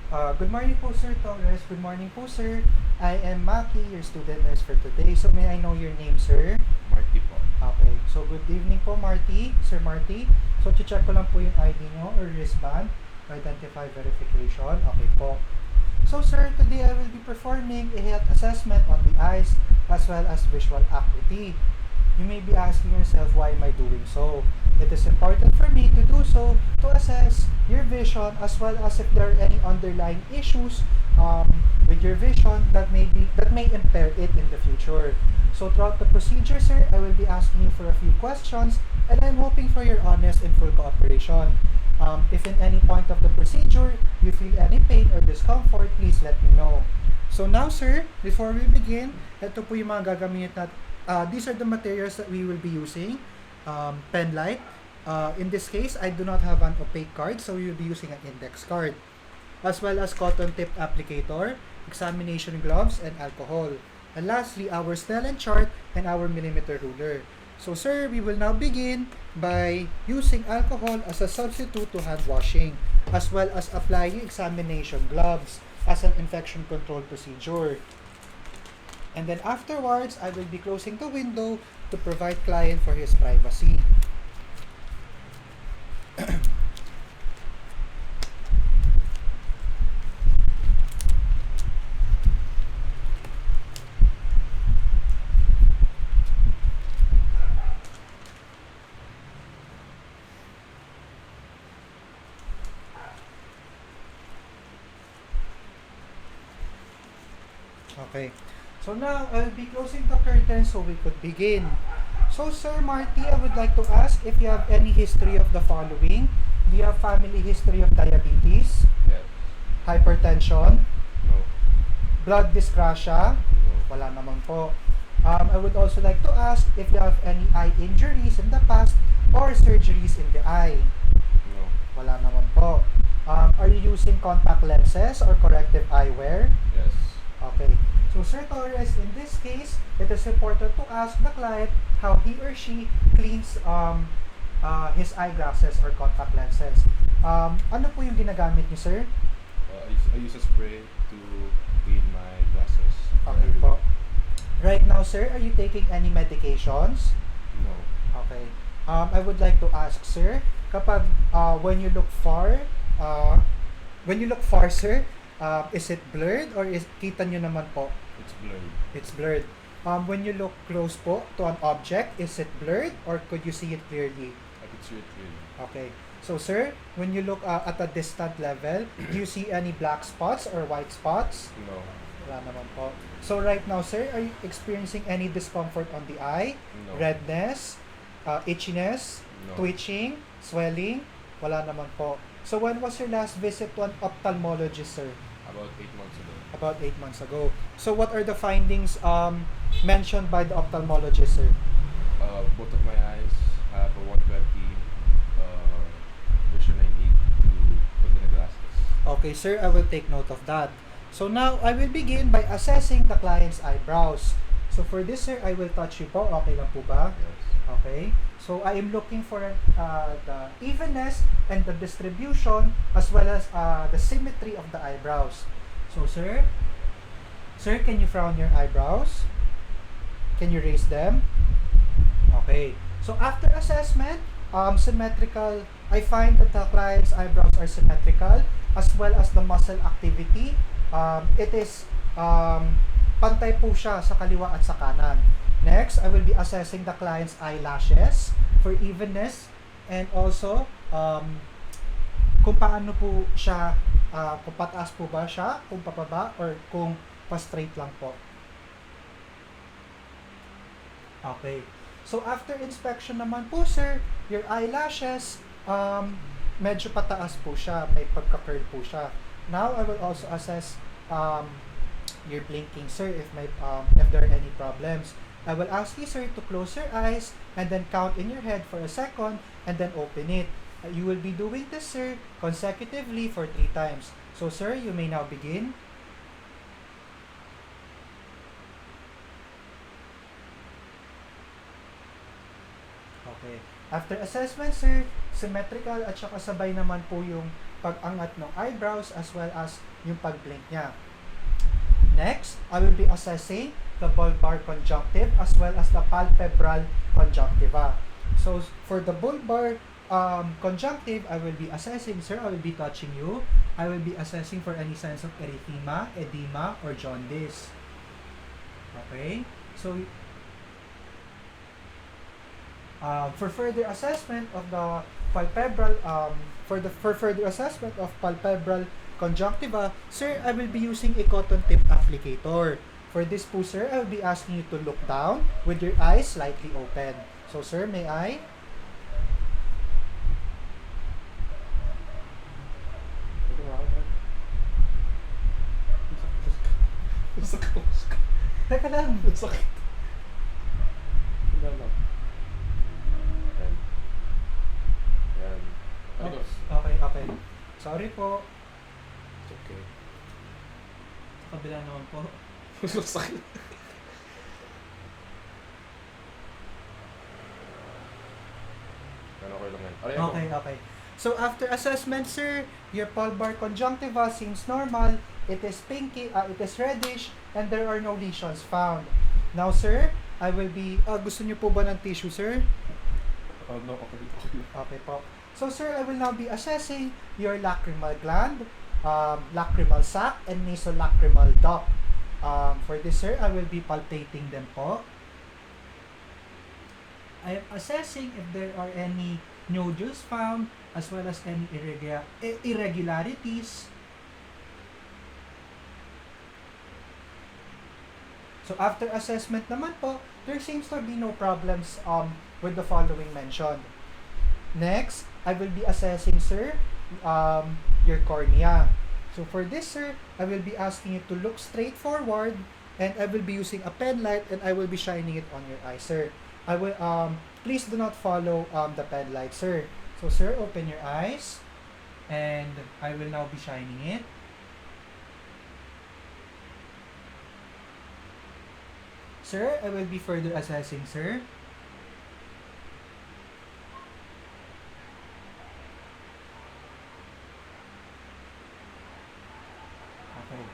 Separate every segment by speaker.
Speaker 1: Good morning po, Sir Torres. Good morning po, sir. I am Maki, your student nurse for today. So may I know your name, sir?
Speaker 2: Marty po.
Speaker 1: Okay. So good evening po, Marty. Sir Marty. So check ko lang po yung ID nyo or wristband to identify verification. Okay po. So sir, today I will be performing a health assessment on the eyes as well as visual acuity. You may be asking yourself, why am I doing so? It is important for me to do so to assess your vision as well as if there are any underlying issues with your vision that may impair it in the future. So throughout the procedure, sir, I will be asking you for a few questions and I'm hoping for your honest and full cooperation. If in any point of the procedure you feel any pain or discomfort, please let me know. So now, sir, before we begin, ito po yung mga gagamit natin. These are the materials that we will be using. Pen light. In this case, I do not have an opaque card, so we will be using an index card. As well as cotton tip applicator, examination gloves, and alcohol. And lastly, our Snellen chart and our millimeter ruler. So sir, we will now begin by using alcohol as a substitute to hand washing, as well as applying examination gloves as an infection control procedure. And then afterwards, I will be closing the window to provide client for his privacy. Okay. So now, I'll be closing the curtain so we could begin. So, Sir Marty, I would like to ask if you have any history of the following. Do you have family history of diabetes,
Speaker 2: Yes.
Speaker 1: hypertension,
Speaker 2: No.
Speaker 1: blood dyscrasia?
Speaker 2: No.
Speaker 1: Wala naman po. I would also like to ask if you have any eye injuries in the past or surgeries in the eye.
Speaker 2: No.
Speaker 1: Wala naman po. Are you using contact lenses or corrective eyewear?
Speaker 2: Yes.
Speaker 1: Okay. So, Sir Torres, in this case, it is important to ask the client how he or she cleans his eyeglasses or contact lenses. Ano po yung ginagamit niyo, sir?
Speaker 2: I use a spray to clean my glasses.
Speaker 1: Okay po. Right now, sir, are you taking any medications?
Speaker 2: No.
Speaker 1: Okay. I would like to ask, sir, kapag when you look far, sir, is it blurred or is kita nyo naman po?
Speaker 2: It's blurred.
Speaker 1: It's blurred. When you look close po to an object, is it blurred or could you see it clearly?
Speaker 2: I can see it clearly.
Speaker 1: Okay. So, sir, when you look at a distant level, do you see any black spots or white spots?
Speaker 2: No.
Speaker 1: Wala naman po. So, right now, sir, are you experiencing any discomfort on the eye?
Speaker 2: No.
Speaker 1: Redness? Itchiness?
Speaker 2: No.
Speaker 1: Twitching? Swelling? Wala naman po. So, when was your last visit to an ophthalmologist, sir?
Speaker 2: About 8 months ago.
Speaker 1: About 8 months ago. So, what are the findings mentioned by the ophthalmologist, sir?
Speaker 2: Both of my eyes have a 120 vision I need to put in the glasses.
Speaker 1: Okay, sir, I will take note of that. So now, I will begin by assessing the client's eyebrows. So for this, sir, I will touch you po. Okay lang po ba?
Speaker 2: Yes.
Speaker 1: Okay. So I am looking for the evenness and the distribution as well as the symmetry of the eyebrows. So sir, can you frown your eyebrows? Can you raise them? Okay. So after assessment, symmetrical, I find that the client's eyebrows are symmetrical as well as the muscle activity. It is pantay po siya sa kaliwa at sa kanan. Next, I will be assessing the client's eyelashes for evenness and also kung paano po siya, kung pataas po ba siya, kung papaba, or kung pa-straight lang po. Okay. So after inspection naman po, sir, your eyelashes, medyo pataas po siya, may pagka-curl po siya. Now, I will also assess your blinking, sir, if there are any problems. I will ask you, sir, to close your eyes and then count in your head for a second and then open it. You will be doing this, sir, consecutively for 3 times. So, sir, you may now begin. Okay. After assessment, sir, symmetrical at saka sabay naman po yung pag-angat ng eyebrows as well as yung pag-blink niya. Next, I will be assessing the bulbar conjunctive as well as the palpebral conjunctiva. So, for the bulbar conjunctive, I will be assessing, sir, I will be touching you. I will be assessing for any signs of erythema, edema, or jaundice. Okay? So, for further assessment of the palpebral, for further assessment of palpebral conjunctiva, sir, I will be using a cotton tip applicator. For this po, sir, I will be asking you to look down with your eyes slightly open. So, sir, may I? Teka lang.
Speaker 2: Sakit. Tingnan lang. Yan. Yan. Ayos.
Speaker 1: Okay, okay. Sorry po.
Speaker 2: It's okay.
Speaker 1: Sa kabila naman po.
Speaker 2: Sakit. Ano, okay lang yan. Aray, ako.
Speaker 1: Okay, okay. So after assessment, sir, your bulbar conjunctiva seems normal. It is pinky, it is reddish, and there are no lesions found. Now, sir, I will be, gusto niyo po ba ng tissue, sir?
Speaker 2: No, okay. Okay.
Speaker 1: Okay po. So, sir, I will now be assessing your lacrimal gland, lacrimal sac, and nasolacrimal duct. For this, sir, I will be palpating them po. I am assessing if there are any nodules found, as well as any irregularities. So after assessment naman po, there seems to be no problems with the following mentioned. Next, I will be assessing, sir, your cornea. So for this, sir, I will be asking you to look straight forward, and I will be using a pen light, and I will be shining it on your eye, sir. I will please do not follow the pen light, sir. So sir, open your eyes, and I will now be shining it. Sir, I will be further assessing, sir. Okay.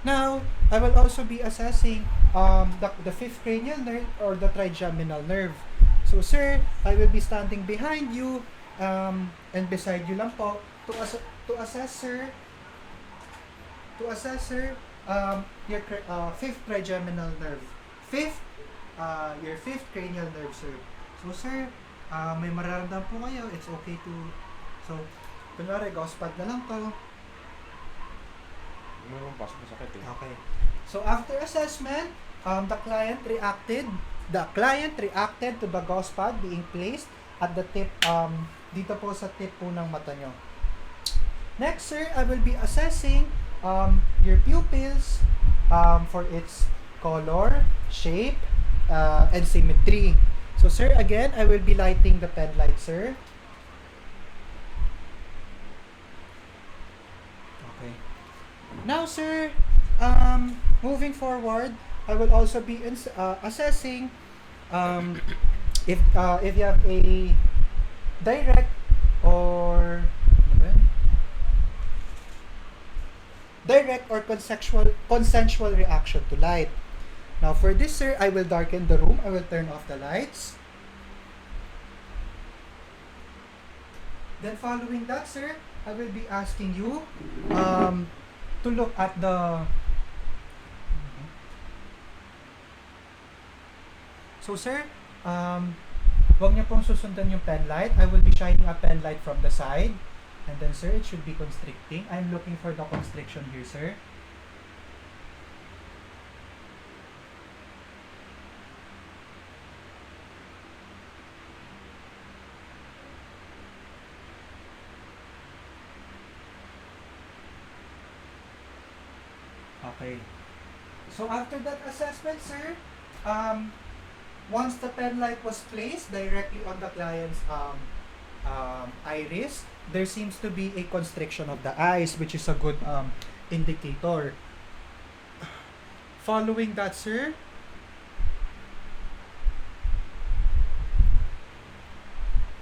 Speaker 1: Now, I will also be assessing the fifth cranial nerve or the trigeminal nerve. So, sir, I will be standing behind you and beside you lang po to assess, sir, your fifth trigeminal nerve. Your fifth cranial nerve, sir. So, sir, may mararamdaman po kayo. It's okay to, so, kunwari, gauspad na lang to.
Speaker 2: Mayroong pasok na sakit eh.
Speaker 1: Okay. So, after assessment, the client reacted to the gauze pad being placed at the tip, dito po sa tip po ng mata nyo. Next, sir, I will be assessing your pupils for its color, shape, and symmetry. So, sir, again, I will be lighting the pen light, sir. Okay. Now, sir, moving forward, I will also be assessing if you have a direct or consensual reaction to light. Now for this, sir, I will darken the room. I will turn off the lights. Then following that, sir, I will be asking you to look at the. So sir, wag niyo pong susundan yung pen light. I will be shining a pen light from the side. And then sir, it should be constricting. I'm looking for the constriction here, sir. Okay. So after that assessment, sir, once the pen light was placed directly on the client's iris, there seems to be a constriction of the eyes, which is a good indicator. Following that, sir,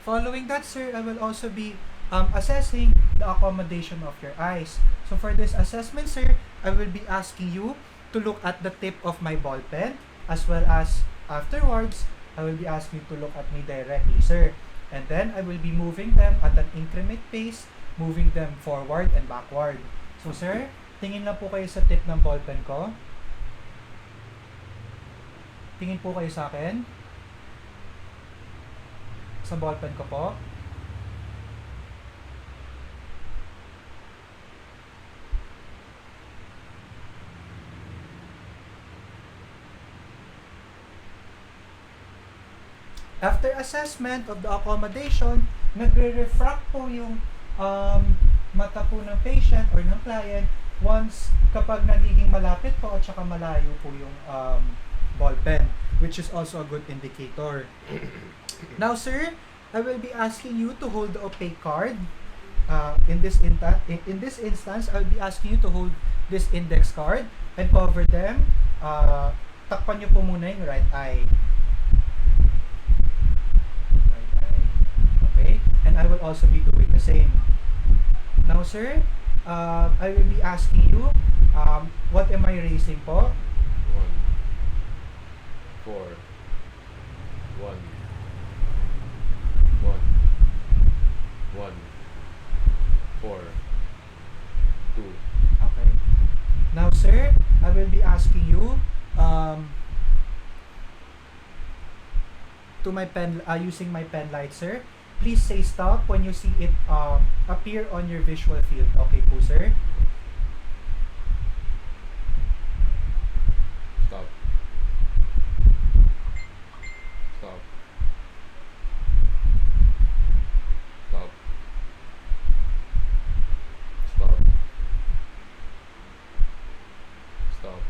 Speaker 1: Following that, sir, I will also be assessing the accommodation of your eyes. So for this assessment, sir, I will be asking you to look at the tip of my ball pen, as well as afterwards, I will be asking you to look at me directly, sir. And then I will be moving them at an increment pace, moving them forward and backward. So sir, tingin lang po kayo sa tip ng ball pen ko. Tingin po kayo sa akin. Sa ball pen ko po. After assessment of the accommodation, nagre-refract po yung mata po ng patient or ng client once kapag nagiging malapit po at saka malayo po yung ball pen, which is also a good indicator. Now, sir, I will be asking you to hold the opaque card. In this instance, I will be asking you to hold this index card and cover them. Takpan niyo po muna yung right eye. Okay, and I will also be doing the same. Now, sir, I will be asking you, what am I raising po?
Speaker 2: 1, 4, 1, 1, 4, 2.
Speaker 1: Okay. Now, sir, I will be asking you, to my pen, using my pen light, sir. Please say stop when you see it appear on your visual field. Okay po, sir?
Speaker 2: Stop. Stop. Stop. Stop. Stop.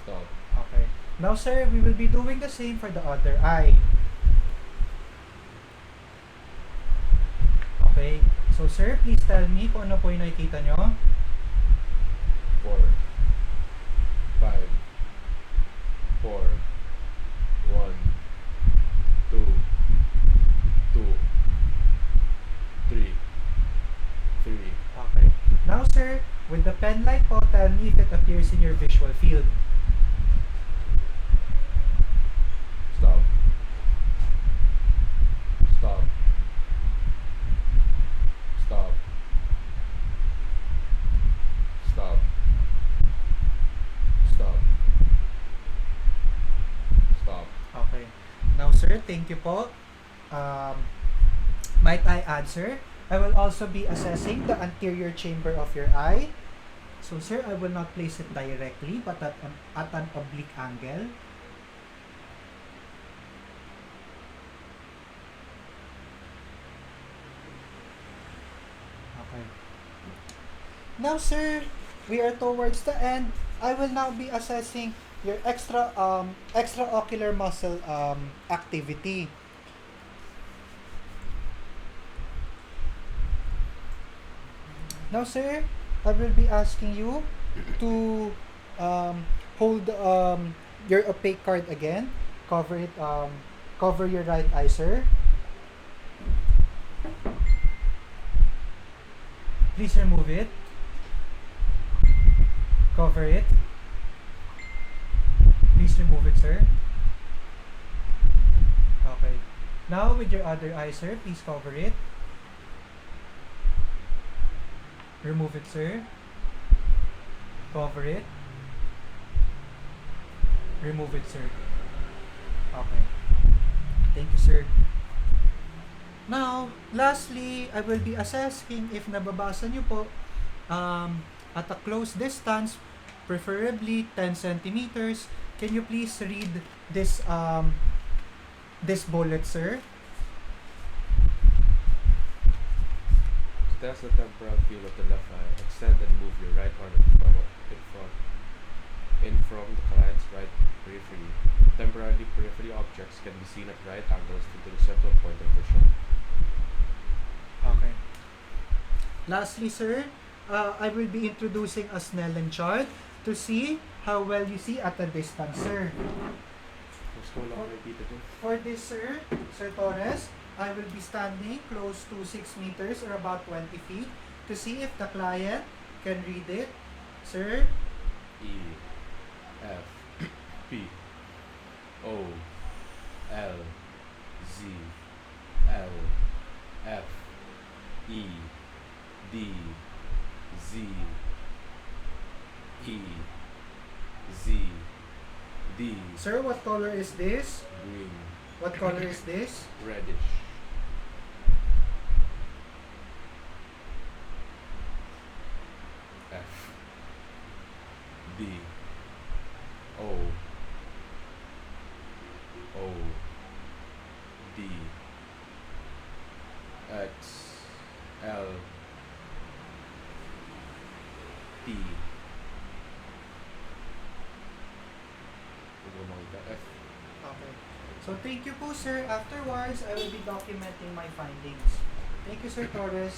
Speaker 2: Stop.
Speaker 1: Okay. Now, sir, we will be doing the same for the other eye. Okay. So, sir, please tell me kung ano po yung nakikita nyo.
Speaker 2: 4, 5, 4, 1, 2, 2, 3, 3.
Speaker 1: Okay. Now, sir, with the pen light po, tell me if it appears in your visual field.
Speaker 2: Stop. Stop. Stop. Stop. Stop. Stop.
Speaker 1: Okay. Now, sir, thank you po. Might I add, sir, I will also be assessing the anterior chamber of your eye. So, sir, I will not place it directly, but at an oblique angle. Okay. Now, sir, we are towards the end. I will now be assessing your extraocular muscle activity. Now, sir, I will be asking you to hold your opaque card again. Cover it. Cover your right eye, sir. Please remove it. Cover it. Please remove it, sir. Okay. Now, with your other eye, sir, please cover it. Remove it, sir. Cover it. Remove it, sir. Okay. Thank you, sir. Now, lastly, I will be assessing if nababasa nyo po at a close distance, preferably 10 centimeters. Can you please read this bullet, sir?
Speaker 2: To test the temporal field of the left eye, extend and move your right arm in from the client's right periphery. Temporarily periphery objects can be seen at right angles to the central point of vision.
Speaker 1: Okay. Lastly, sir, I will be introducing a Snellen chart to see how well you see at a distance, sir.
Speaker 2: What's going on, repeat it?
Speaker 1: For this, Sir Torres, I will be standing close to 6 meters or about 20 feet to see if the client can read it. Sir,
Speaker 2: E F P O L Z L F E D Z E Z D
Speaker 1: sir, what color is this?
Speaker 2: green
Speaker 1: What color is this?
Speaker 2: reddish F D O O D X L T F
Speaker 1: Okay. So thank you po, sir. Afterwards, I will be documenting my findings. Thank you, Sir Torres.